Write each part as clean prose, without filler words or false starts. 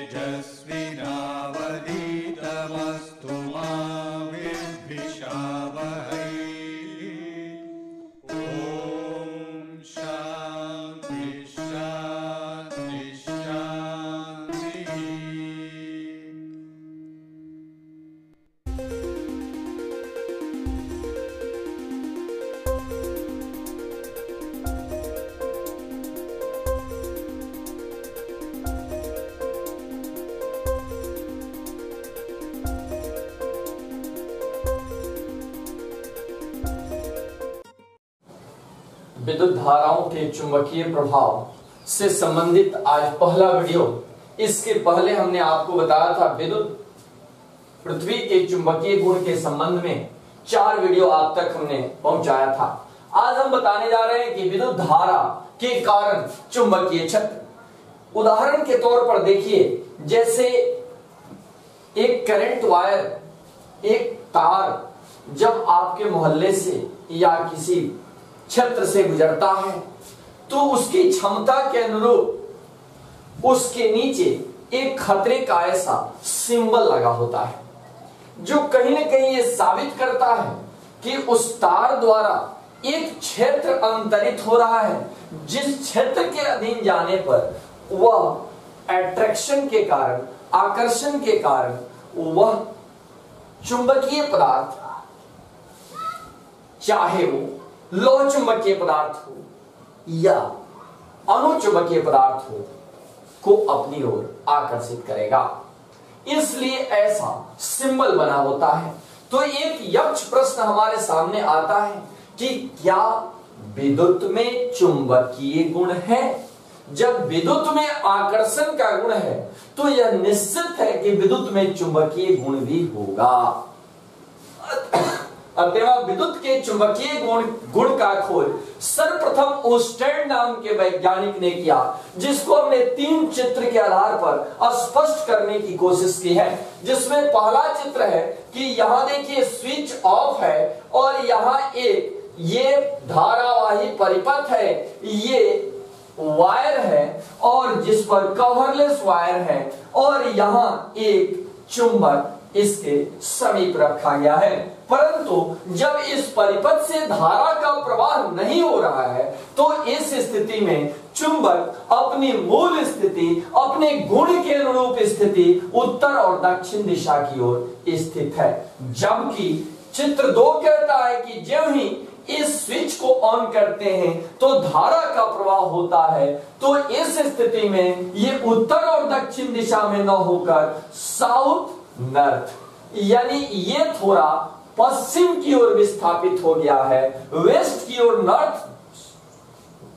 तेजस्विनावधीतमस्तु मा विद्विषावहै। ओम शांति शांति शांति। विद्युत धाराओं के चुंबकीय प्रभाव से संबंधित आज पहला वीडियो। इसके पहले हमने आपको बताया था विद्युत पृथ्वी के चुंबकीय गुण के संबंध में 4 वीडियो आप तक हमने पहुंचाया था। आज हम बताने जा रहे हैं कि विद्युत धारा के कारण चुंबकीय क्षेत्र। उदाहरण के तौर पर देखिए, जैसे एक करंट वायर, एक तार जब आपके मोहल्ले से या किसी क्षेत्र से गुजरता है तो उसकी क्षमता के अनुरूप उसके नीचे एक खतरे का ऐसा सिंबल लगा होता है, जो कहीं ना कहीं ये साबित करता है कि उस तार द्वारा एक क्षेत्र अंतरित हो रहा है, जिस क्षेत्र के अधीन जाने पर वह एट्रैक्शन के कारण, आकर्षण के कारण वह चुंबकीय पदार्थ, चाहे वो लौह चुंबकीय पदार्थ हो या अणुचुंबकीय पदार्थ हो, को अपनी ओर आकर्षित करेगा। इसलिए ऐसा सिंबल बना होता है। तो एक यक्ष प्रश्न हमारे सामने आता है कि क्या विद्युत में चुंबकीय गुण है? जब विद्युत में आकर्षण का गुण है तो यह निश्चित है कि विद्युत में चुंबकीय गुण भी होगा। अतः विद्युत के चुंबकीय गुण का खोज सर्वप्रथम ओस्टेड नाम के वैज्ञानिक ने किया, जिसको हमने 3 चित्र के आधार पर स्पष्ट करने की कोशिश की है। जिसमें पहला चित्र है कि यहां देखिए स्विच ऑफ है और यहां एक ये धारावाही परिपथ है, ये वायर है और जिस पर कवरलेस वायर है, और यहां एक चुंबक इसके समीप रखा गया है। परंतु जब इस परिपथ से धारा का प्रवाह नहीं हो रहा है तो इस स्थिति में चुंबक अपनी मूल स्थिति, अपने गुण के अनुरूप स्थिति उत्तर और दक्षिण दिशा की ओर स्थित है। जबकि चित्र 2 कहता है कि जब ही इस स्विच को ऑन करते हैं तो धारा का प्रवाह होता है, तो इस स्थिति में ये उत्तर और दक्षिण दिशा में न होकर साउथ नॉर्थ, यानी ये थोड़ा पश्चिम की ओर विस्थापित हो गया है। वेस्ट की ओर नॉर्थ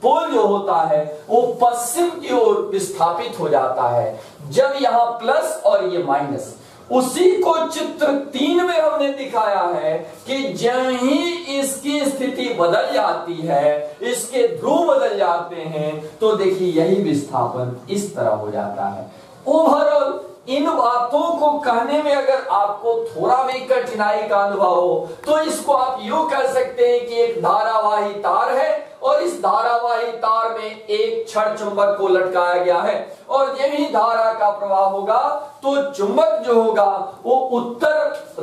पोल जो होता है वो पश्चिम की ओर विस्थापित हो जाता है। जब यहां प्लस और ये माइनस, उसी को चित्र 3 में हमने दिखाया है कि जब ही इसकी स्थिति बदल जाती है, इसके ध्रुव बदल जाते हैं, तो देखिए यही विस्थापन इस तरह हो जाता है। ओवरऑल इन बातों को कहने में अगर आपको थोड़ा भी कठिनाई का अनुभव हो तो इसको आप यूं कह सकते हैं कि एक धारावाही तार है और इस धारावाही तार में एक छड़ चुंबक को लटकाया गया है, और जब ही धारा का प्रवाह होगा तो चुंबक जो होगा वो उत्तर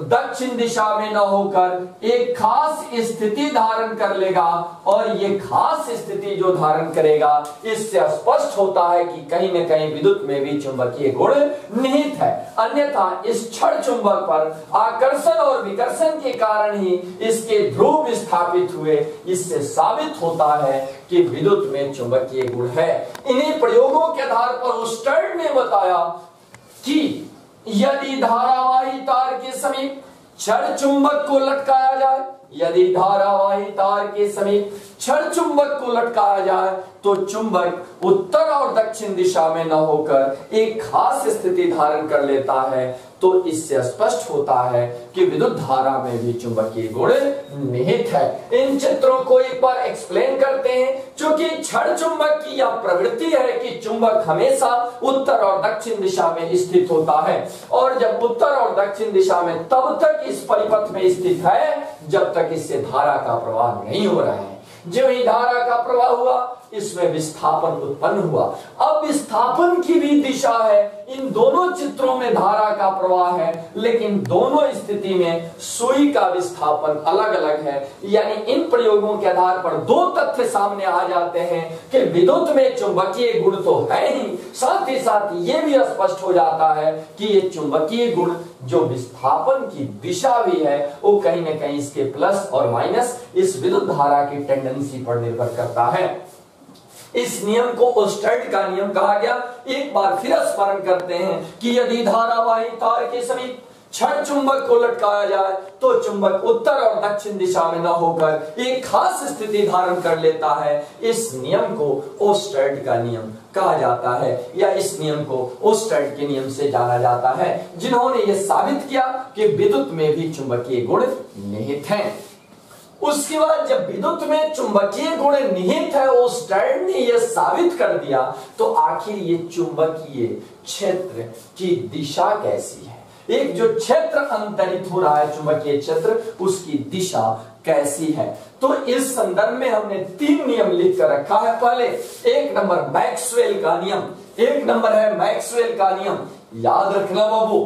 दक्षिण दिशा में न होकर एक खास स्थिति धारण कर लेगा, और ये खास स्थिति जो धारण करेगा इससे स्पष्ट होता है कि कहीं न कहीं विद्युत में भी चुंबकीय गुण निहित है। अन्यथा इस छड़ चुंबक पर आकर्षण और विकर्षण के कारण ही इसके ध्रुव विस्थापित हुए। इससे साबित होता है कि विद्युत में चुंबकीय गुण है। इन्हीं प्रयोगों के आधार पर ओस्टेड ने बताया कि यदि धारावाही तार के समीप छड़ चुंबक को लटकाया जाए, यदि धारावाही तार के समीप छड़ चुंबक को लटकाया जाए तो चुंबक उत्तर और दक्षिण दिशा में न होकर एक खास स्थिति धारण कर लेता है। तो इससे स्पष्ट होता है कि विद्युत धारा में भी चुंबकीय गुण निहित है। इन चित्रों को एक बार एक्सप्लेन करते हैं। क्योंकि छड़ चुंबक की यह प्रवृत्ति है कि चुंबक हमेशा उत्तर और दक्षिण दिशा में स्थित होता है, और जब उत्तर और दक्षिण दिशा में तब तक इस परिपथ में स्थित है जब तक इससे धारा का प्रवाह नहीं हो रहा है। जो ही धारा का प्रवाह हुआ इसमें विस्थापन उत्पन्न हुआ। अब विस्थापन की भी दिशा है, इन दोनों चित्रों में धारा का प्रवाह है, लेकिन दोनों स्थिति में सुई का विस्थापन अलग अलग है। यानी इन प्रयोगों के आधार पर दो तथ्य सामने आ जाते हैं कि विद्युत में चुंबकीय गुण तो है ही, साथ ही साथ ये भी स्पष्ट हो जाता है कि ये चुंबकीय गुण जो विस्थापन की दिशा भी है वो कहीं ना कहीं इसके प्लस और माइनस इस विद्युत धारा की टेंडेंसी पर निर्भर करता है। इस नियम को ओस्टर्ड का नियम कहा गया। एक बार फिर स्मरण करते हैं कि यदि धारावाही तार के समीप छड़ चुंबक को लटकाया जाए तो चुंबक उत्तर और दक्षिण दिशा में न होकर एक खास स्थिति धारण कर लेता है। इस नियम को ओस्टर्ड का नियम कहा जाता है, या इस नियम को ओस्टर्ड के नियम से जाना जाता है, जिन्होंने यह साबित किया कि विद्युत में भी चुंबकीय गुण निहित हैं। उसके बाद जब विद्युत में चुंबकीय गुण निहित है, ओस्टर्ड ने यह साबित कर दिया, तो आखिर ये चुंबकीय क्षेत्र की दिशा कैसी है, एक जो क्षेत्र अंतरित हो रहा है चुंबकीय क्षेत्र, उसकी दिशा कैसी है। तो इस संदर्भ में हमने 3 नियम लिख कर रखा है। पहले 1 नंबर मैक्सवेल का नियम, 1 नंबर है मैक्सवेल का नियम। याद रखना बाबू,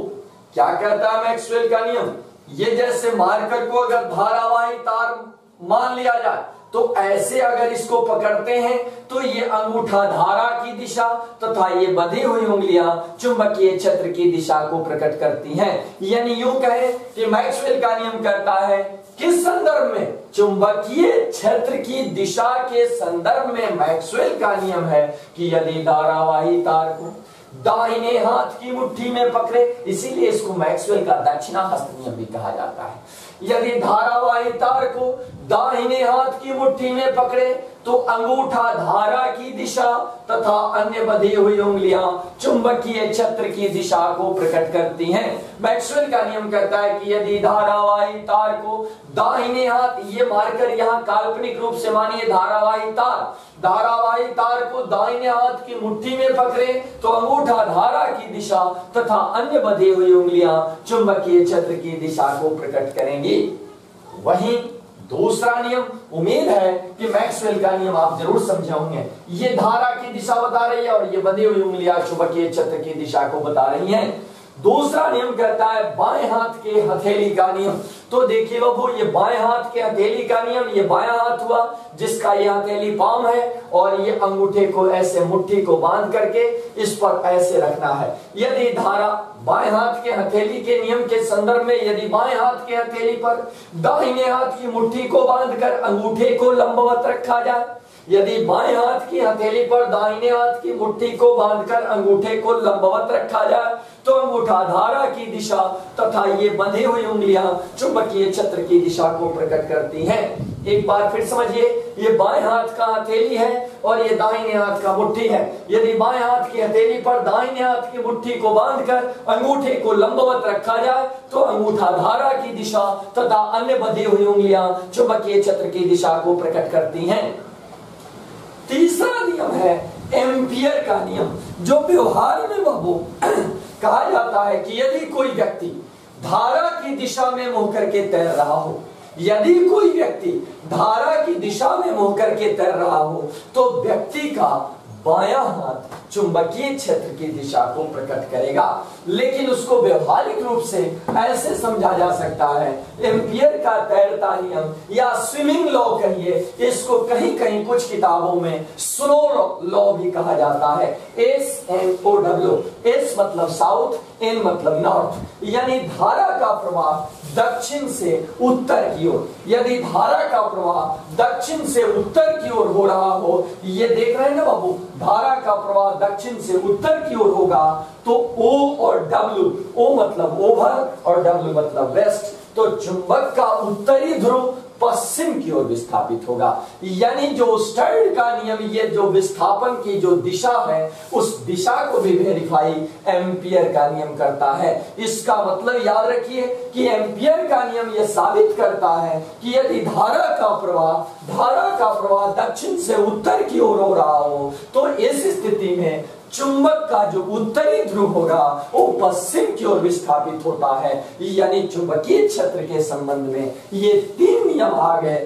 क्या कहता है मैक्सवेल का नियम? ये जैसे मार्कर को अगर धारावाही तार मान लिया जाए तो ऐसे अगर इसको पकड़ते हैं तो ये अंगूठा धारा की दिशा तथा ये बंधी हुई उंगलियां चुंबकीय क्षेत्र की दिशा को प्रकट करती हैं। यानी यूं कहें कि मैक्सवेल का नियम कहता है किस संदर्भ में? चुंबकीय क्षेत्र की दिशा के संदर्भ में मैक्सवेल का नियम है कि यदि धारावाही तार को दाहिने हाथ की मुट्ठी में पकड़े, इसीलिए इसको मैक्सवेल का दक्षिणाहस्त नियम भी कहा जाता है। यदि धारावाही तार को दाहिने हाथ की मुट्ठी में पकड़े तो अंगूठा धारा की दिशा तथा अन्य बंधी हुई उंगलियां चुंबकीय क्षेत्र की दिशा को प्रकट करती हैं। मैक्सवेल का नियम कहता है कि यदि धारावाही तार को दाहिने हाथ, ये मार्कर यहां काल्पनिक रूप से मानिए धारावाही तार को दाहिने हाथ की मुट्ठी में पकड़े तो अंगूठा धारा की दिशा तथा अन्य बंधी हुई उंगलियां चुंबकीय क्षेत्र की दिशा को प्रकट करेंगी। वहीं दूसरा नियम, उम्मीद है कि मैक्सवेल का नियम आप जरूर समझे होंगे। ये धारा की दिशा बता रही है और ये बंधी हुई उंगलियां चुंबकीय क्षेत्र की दिशा को बता रही हैं। दूसरा नियम कहता है बाएं हाथ के हथेली का नियम। तो देखिए बाबू, ये बाएं हाथ के हथेली का नियम, ये बायां हाथ हुआ जिसका ये हथेली पाम है और ये अंगूठे को ऐसे मुट्ठी को बांध करके इस पर ऐसे रखना है। यदि धारा बाएं हाथ के हथेली के नियम के संदर्भ में यदि बाएं हाथ के हथेली पर दाहिने हाथ की मुट्ठी को बांधकर अंगूठे को लंबवत रखा जाए, यदि बाएं हाथ की हथेली पर दाहिने हाथ की मुट्ठी को बांधकर अंगूठे को लंबवत रखा जाए तो अंगूठा धारा की दिशा तथा ये बंधी हुई उंगलियां चुंबकीय क्षेत्र की दिशा को प्रकट करती हैं। एक बार फिर समझिए, ये बाएं हाथ का हथेली है और ये दाहिने हाथ का मुट्ठी है। यदि बाएं हाथ की हथेली पर दाहिने हाथ की मुट्ठी को बांधकर अंगूठे को लंबवत रखा जाए तो अंगूठा धारा की दिशा तथा अन्य बंधी हुई उंगलियां चुंबकीय क्षेत्र की दिशा को प्रकट करती हैं। तीसरा नियम है एम्पियर का नियम, जो व्यवहार में बाबू कहा जाता है कि यदि कोई व्यक्ति धारा की दिशा में मुंह करके तैर रहा हो, यदि कोई व्यक्ति धारा की दिशा में मुंह करके तैर रहा हो तो व्यक्ति का बायां हाथ चुंबकीय क्षेत्र की दिशा को प्रकट करेगा। लेकिन उसको व्यवहारिक रूप से ऐसे समझा जा सकता है, एम्पियर का तैरता नियम या स्विमिंग लॉ कहिए, इसको कहीं कहीं कुछ किताबों में स्लो लॉ भी कहा जाता है। SNOW, S मतलब साउथ, N मतलब नॉर्थ, यानी धारा का प्रवाह दक्षिण से उत्तर की ओर। यदि धारा का प्रवाह दक्षिण से उत्तर की ओर हो रहा हो, ये देख रहे हैं ना बाबू, धारा का प्रवाह दक्षिण से उत्तर की ओर होगा तो O और W, O मतलब ओवर और W मतलब वेस्ट, तो चुंबक का उत्तरी ध्रुव पश्चिम की ओर विस्थापित होगा। यानी जो स्टर्ड का नियम, ये जो विस्थापन की जो दिशा है उस दिशा को भी वेरीफाई एम्पियर का नियम करता है। इसका मतलब याद रखिए कि एम्पियर का नियम यह साबित करता है कि यदि धारा का प्रवाह दक्षिण से उत्तर की ओर हो रहा हो तो इस स्थिति में चुंबक का जो उत्तरी ध्रुव होगा वो पश्चिम की ओर विस्थापित होता है। यानी चुंबकीय क्षेत्र के संबंध में ये 3 नियम आ गए।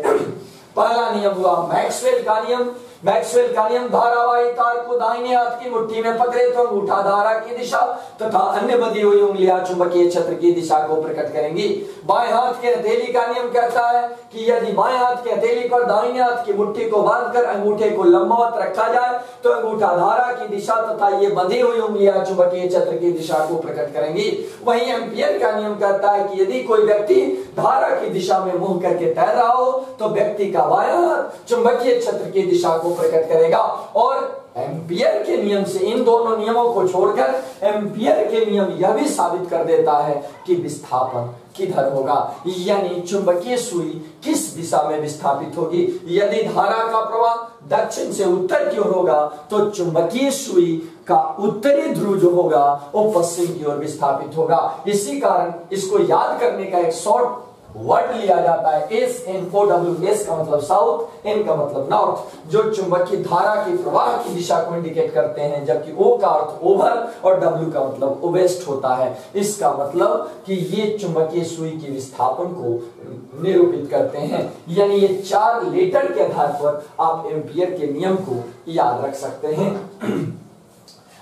पहला नियम हुआ मैक्सवेल का नियम, मैक्सवेल का नियम धारावाही तार को दाहिने हाथ की मुट्ठी में पकड़े तो अंगूठा धारा की दिशा तथा अन्य बंधी हुई उंगलियां चुंबकीय क्षेत्र की दिशा को प्रकट करेंगी। बाएं हाथ के हथेली का नियम कहता है कि यदि बाएं हाथ के हथेली पर दाहिने हाथ की मुट्ठी को बांधकर अंगूठे को लंबवत रखा जाए तो अंगूठा धारा की दिशा तथा ये बंधी हुई उंगलियां चुंबकीय क्षेत्र की दिशा को प्रकट करेंगी। वहीं एम्पियर का नियम कहता है कि यदि कोई व्यक्ति धारा की दिशा में मुंह करके तैर रहा हो तो व्यक्ति का बायां हाथ चुंबकीय क्षेत्र की दिशा को प्रकट करेगा। और एम्पियर के नियम से इन दोनों नियमों को छोड़कर एम्पियर के नियम यह भी साबित कर देता है कि विस्थापन किधर होगा, यानी चुंबकीय सुई किस दिशा में विस्थापित होगी। यदि धारा का प्रवाह दक्षिण से उत्तर की ओर होगा तो चुंबकीय सुई का उत्तरी ध्रुव जो होगा वो पश्चिम की ओर विस्थापित होगा। इसी कारण इसको याद करने का एक शॉर्ट वर्ड लिया जाता है SNOW। S का मतलब साउथ, N का मतलब नॉर्थ, जो चुंबकीय धारा की प्रवाह की दिशा को इंडिकेट करते हैं, जबकि O का अर्थ ओवर और W का मतलब वेस्ट होता है। इसका मतलब कि ये चुंबकीय सुई की विस्थापन को निरूपित करते हैं। यानी ये 4 लेटर के आधार पर आप एम्पियर के नियम को याद रख सकते हैं।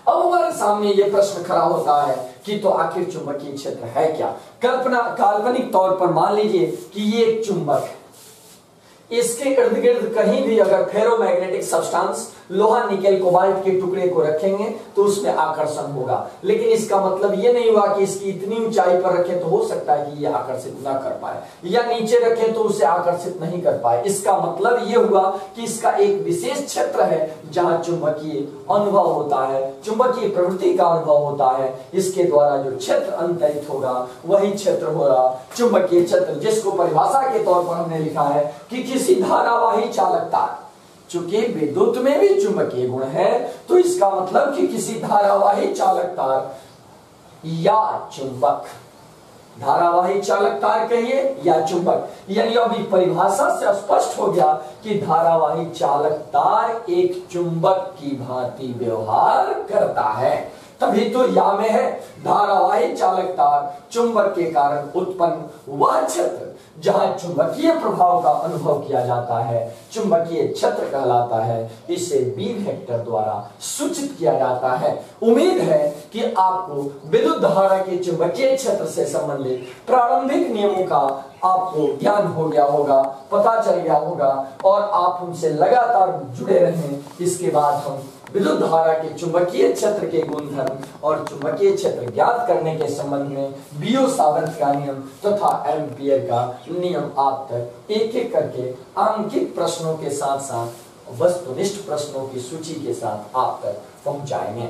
अब हमारे सामने ये प्रश्न खड़ा होता है कि तो आखिर चुंबकीय क्षेत्र है क्या। काल्पनिक तौर पर मान लीजिए कि ये एक चुंबक है, इसके इर्द गिर्द कहीं भी अगर फेरोमैग्नेटिक सब्सटेंस लोहा निकेल कोबाल्ट के टुकड़े को रखेंगे तो उसमें आकर्षण होगा, लेकिन इसका मतलब ये नहीं हुआ कि इसकी इतनी ऊंचाई पर रखें तो हो सकता है कि ये आकर्षित ना कर पाए, या नीचे रखें तो उसे आकर्षित नहीं कर पाए। इसका मतलब ये हुआ कि इसका एक विशेष क्षेत्र है जहां चुंबकीय अनुभव होता है, चुंबकीय प्रवृत्ति का अनुभव होता है। इसके द्वारा जो क्षेत्र अंतरित होगा वही क्षेत्र होगा चुंबकीय क्षेत्र, जिसको परिभाषा के तौर पर हमने लिखा है कि किसी धारावाही चालक तार, चूंकि विद्युत में भी चुंबकीय गुण है तो इसका मतलब कि किसी धारावाही चालक तार या चुंबक, धारावाही चालक तार कहिए या चुंबक, यानी अभी परिभाषा से स्पष्ट हो गया कि धारावाही चालक तार एक चुंबक की भांति व्यवहार करता है। तभी तो या में है धारावाही चालक तार चुंबक के कारण उत्पन्न वह क्षेत्र जहां चुंबकीय प्रभाव का अनुभव किया जाता है चुंबकीय क्षेत्र कहलाता है। इसे बी वेक्टर द्वारा सूचित किया जाता है। उम्मीद है कि आपको विद्युत धारा के चुंबकीय क्षेत्र से संबंधित प्रारंभिक नियमों का आपको ज्ञान हो गया होगा, पता चल गया होगा और आप उनसे लगातार जुड़े रहें। इसके बाद हम विद्युत धारा के चुंबकीय क्षेत्र के गुणधर्म और चुंबकीय क्षेत्र ज्ञात करने के संबंध में बियो-सावर्त का नियम तथा एम्पियर का नियम आप तक एक एक करके अंकित प्रश्नों के साथ साथ वस्तुनिष्ठ प्रश्नों की सूची के साथ आप तक पहुंचाएंगे।